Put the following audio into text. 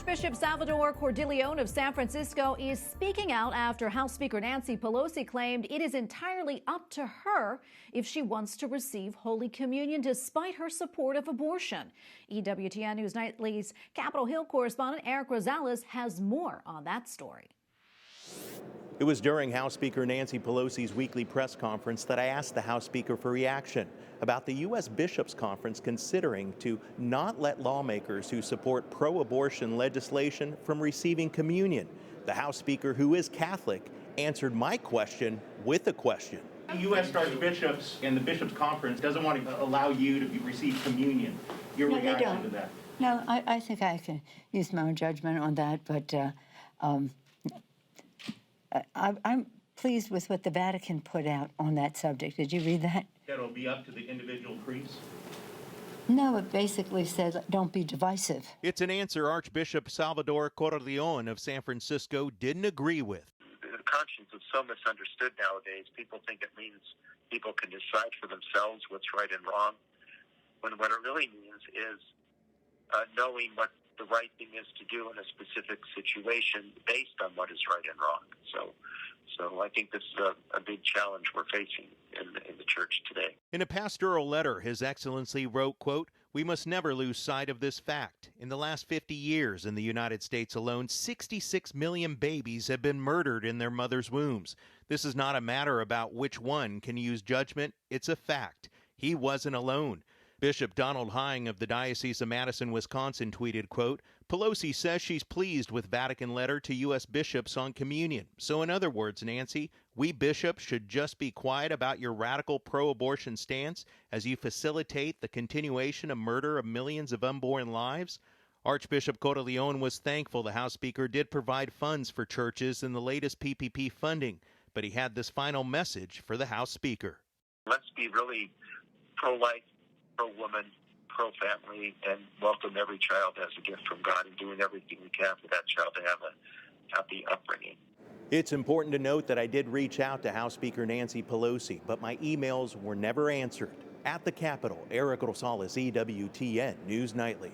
Archbishop Salvatore Cordileone of San Francisco is speaking out after House Speaker Nancy Pelosi claimed it is entirely up to her if she wants to receive Holy Communion despite her support of abortion. EWTN News Nightly's Capitol Hill correspondent Erik Rosales has more on that story. It was during House Speaker Nancy Pelosi's weekly press conference that I asked the House Speaker for reaction about the U.S. Bishops' Conference considering to not let lawmakers who support pro-abortion legislation from receiving communion. The House Speaker, who is Catholic, answered my question with a question. The U.S. Archbishops and the Bishops' Conference doesn't want to allow you to receive communion. Your reaction to that? No, I think I can use my own judgment on that, but I'm pleased with what the Vatican put out on that subject. Did you read that? That'll be up to the individual priests? No, it basically says don't be divisive. It's an answer Archbishop Salvatore Cordileone of San Francisco didn't agree with. The conscience is so misunderstood nowadays. People think it means people can decide for themselves what's right and wrong, when what it really means is knowing what the right thing is to do in a specific situation based on what is right and wrong. So I think this is a big challenge we're facing in the church today. In a pastoral letter, His Excellency wrote, quote, "We must never lose sight of this fact. In the last 50 years in the United States alone, 66 million babies have been murdered in their mother's wombs. This is not a matter about which one can use judgment. It's a fact. He wasn't alone." Bishop Donald Hying of the Diocese of Madison, Wisconsin, tweeted, quote, "Pelosi says she's pleased with Vatican letter to U.S. bishops on communion. So in other words, Nancy, we bishops should just be quiet about your radical pro-abortion stance as you facilitate the continuation of murder of millions of unborn lives?" Archbishop Cordileone was thankful the House Speaker did provide funds for churches in the latest PPP funding, but he had this final message for the House Speaker. Let's be really pro-life, pro-woman, pro-family, and welcome every child as a gift from God and doing everything we can for that child to have a happy upbringing. It's important to note that I did reach out to House Speaker Nancy Pelosi, but my emails were never answered. At the Capitol, Erik Rosales, EWTN News Nightly.